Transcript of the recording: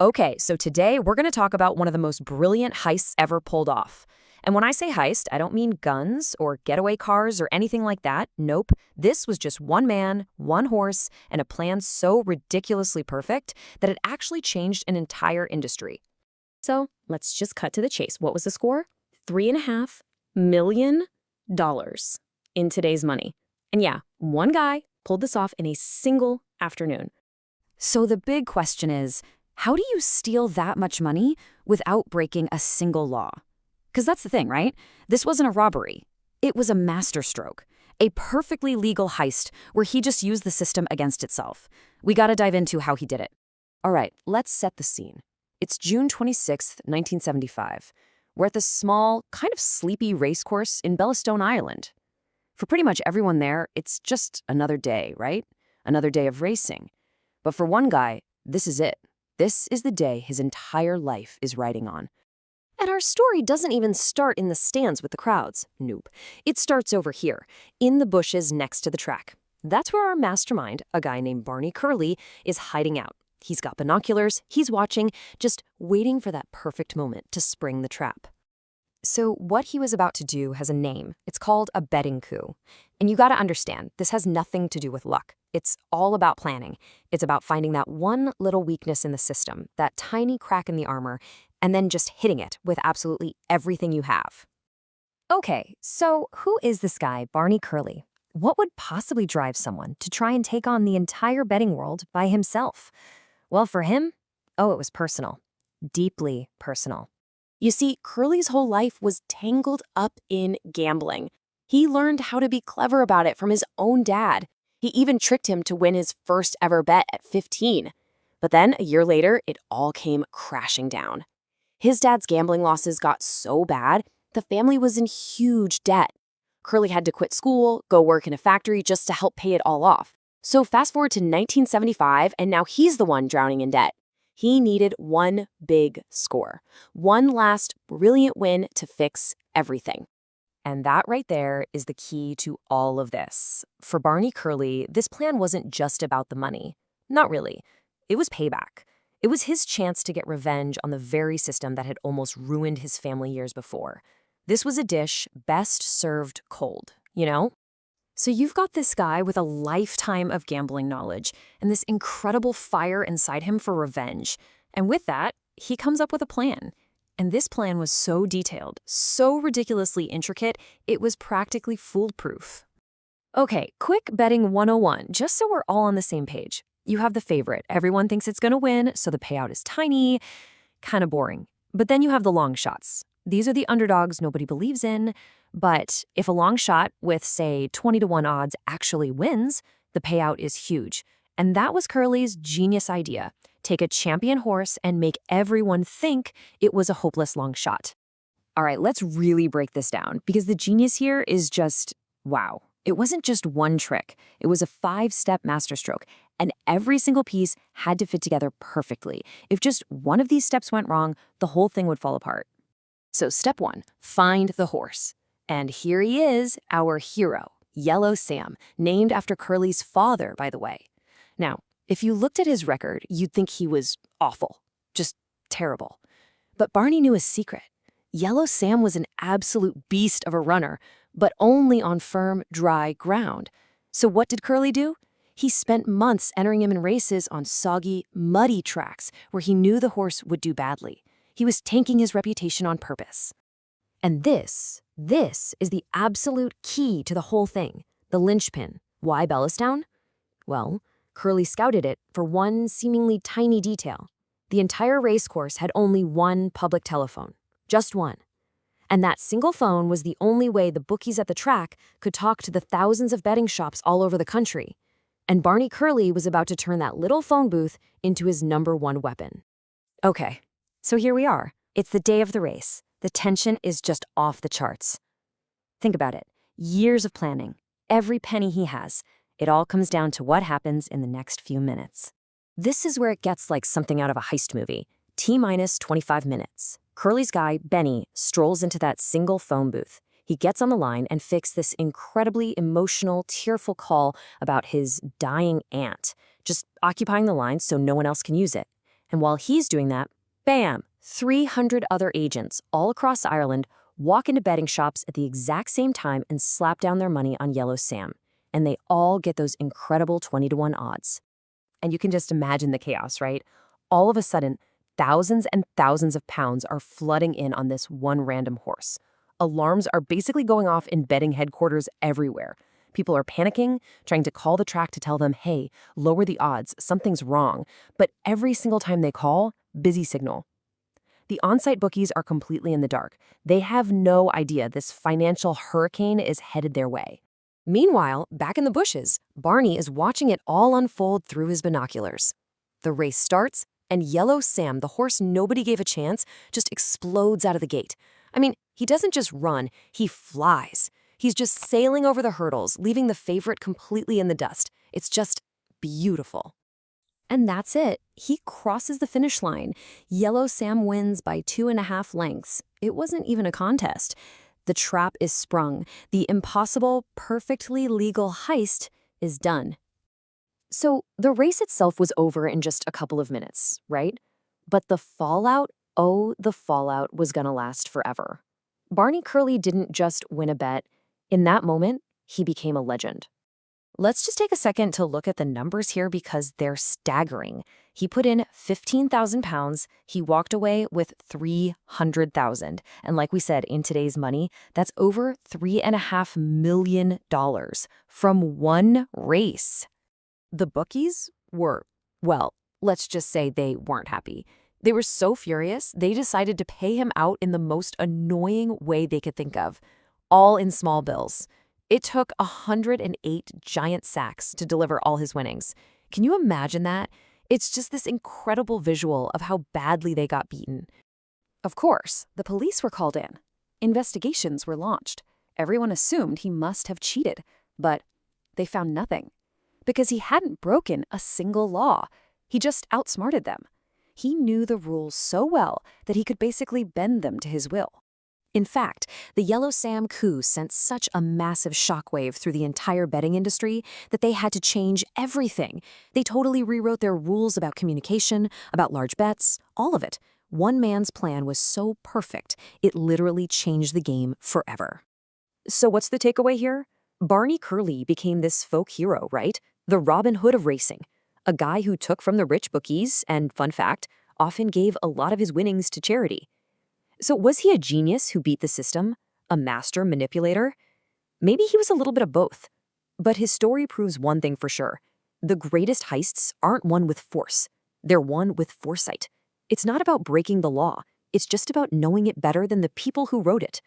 Okay, so today we're going to talk about one of the most brilliant heists ever pulled off. And when I say heist, I don't mean guns or getaway cars or anything like that. Nope. This was just one man, one horse, and a plan so ridiculously perfect that it actually changed an entire industry. So let's just cut to the chase. What was the score? $3.5 million in today's money. And yeah, one guy pulled this off in a single afternoon. So the big question is, how do you steal that much money without breaking a single law? Because that's the thing, right? This wasn't a robbery. It was a masterstroke, a perfectly legal heist where he just used the system against itself. We gotta dive into how he did it. All right, let's set the scene. It's June 26th, 1975. We're at this small, kind of sleepy racecourse in Bellastone, Ireland. For pretty much everyone there, it's just another day, right? Another day of racing. But for one guy, this is it. This is the day his entire life is riding on. And our story doesn't even start in the stands with the crowds. Nope. It starts over here, in the bushes next to the track. That's where our mastermind, a guy named Barney Curley, is hiding out. He's got binoculars, he's watching, just waiting for that perfect moment to spring the trap. So what he was about to do has a name. It's called a betting coup. And you gotta understand, this has nothing to do with luck. It's all about planning. It's about finding that one little weakness in the system, that tiny crack in the armor, and then just hitting it with absolutely everything you have. Okay, so who is this guy, Barney Curley? What would possibly drive someone to try and take on the entire betting world by himself? Well, for him, it was personal. Deeply personal. You see, Curly's whole life was tangled up in gambling. He learned how to be clever about it from his own dad. He even tricked him to win his first ever bet at 15. But then, a year later, it all came crashing down. His dad's gambling losses got so bad, the family was in huge debt. Curly had to quit school, go work in a factory just to help pay it all off. So fast forward to 1975, and now he's the one drowning in debt. He needed one big score, one last brilliant win to fix everything. And that right there is the key to all of this. For Barney Curley, this plan wasn't just about the money. Not really. It was payback. It was his chance to get revenge on the very system that had almost ruined his family years before. This was a dish best served cold, you know? So you've got this guy with a lifetime of gambling knowledge and this incredible fire inside him for revenge. And with that, he comes up with a plan. And this plan was so detailed, so ridiculously intricate, it was practically foolproof. Okay, quick betting 101, just so we're all on the same page. You have the favorite. Everyone thinks it's going to win, so the payout is tiny, kind of boring. But then you have the long shots. These are the underdogs nobody believes in. But if a long shot with, say, 20-to-1 odds actually wins, the payout is huge. And that was Curly's genius idea. Take a champion horse and make everyone think it was a hopeless long shot. All right, let's really break this down, because the genius here is just, wow. It wasn't just one trick. It was a 5-step masterstroke, and every single piece had to fit together perfectly. If just one of these steps went wrong, the whole thing would fall apart. So step 1, find the horse. And here he is, our hero, Yellow Sam, named after Curly's father, by the way. Now, if you looked at his record, you'd think he was awful, just terrible. But Barney knew a secret. Yellow Sam was an absolute beast of a runner, but only on firm, dry ground. So what did Curly do? He spent months entering him in races on soggy, muddy tracks where he knew the horse would do badly. He was tanking his reputation on purpose. And this is the absolute key to the whole thing, the linchpin. Why Bellastown? Well, Curly scouted it for one seemingly tiny detail. The entire racecourse had only one public telephone, just one. And that single phone was the only way the bookies at the track could talk to the thousands of betting shops all over the country. And Barney Curley was about to turn that little phone booth into his #1 weapon. Okay, so here we are. It's the day of the race. The tension is just off the charts. Think about it. Years of planning, every penny he has. It all comes down to what happens in the next few minutes. This is where it gets like something out of a heist movie. T-minus 25 minutes. Curly's guy, Benny, strolls into that single phone booth. He gets on the line and fixes this incredibly emotional, tearful call about his dying aunt, just occupying the line so no one else can use it. And while he's doing that, bam, 300 other agents all across Ireland walk into betting shops at the exact same time and slap down their money on Yellow Sam. And they all get those incredible 20-to-1 odds. And you can just imagine the chaos, right? All of a sudden, thousands and thousands of pounds are flooding in on this one random horse. Alarms are basically going off in betting headquarters everywhere. People are panicking, trying to call the track to tell them, hey, lower the odds, something's wrong. But every single time they call, busy signal. The on-site bookies are completely in the dark. They have no idea this financial hurricane is headed their way. Meanwhile, back in the bushes, Barney is watching it all unfold through his binoculars. The race starts, and Yellow Sam, the horse nobody gave a chance, just explodes out of the gate. I mean, he doesn't just run, he flies. He's just sailing over the hurdles, leaving the favorite completely in the dust. It's just beautiful. And that's it. He crosses the finish line. Yellow Sam wins by 2.5 lengths. It wasn't even a contest. The trap is sprung. The impossible, perfectly legal heist is done. So the race itself was over in just a couple of minutes, right? But the fallout, the fallout was gonna last forever. Barney Curley didn't just win a bet. In that moment, he became a legend. Let's just take a second to look at the numbers here because they're staggering. He put in 15,000 pounds. He walked away with 300,000. And like we said, in today's money, that's over $3.5 million from one race. The bookies were, well, let's just say they weren't happy. They were so furious, they decided to pay him out in the most annoying way they could think of, all in small bills. It took 108 giant sacks to deliver all his winnings. Can you imagine that? It's just this incredible visual of how badly they got beaten. Of course, the police were called in. Investigations were launched. Everyone assumed he must have cheated, but they found nothing. Because he hadn't broken a single law. He just outsmarted them. He knew the rules so well that he could basically bend them to his will. In fact, the Yellow Sam coup sent such a massive shockwave through the entire betting industry that they had to change everything. They totally rewrote their rules about communication, about large bets, all of it. One man's plan was so perfect, it literally changed the game forever. So what's the takeaway here? Barney Curley became this folk hero, right? The Robin Hood of racing. A guy who took from the rich bookies and, fun fact, often gave a lot of his winnings to charity. So was he a genius who beat the system? A master manipulator? Maybe he was a little bit of both. But his story proves one thing for sure. The greatest heists aren't won with force. They're won with foresight. It's not about breaking the law. It's just about knowing it better than the people who wrote it.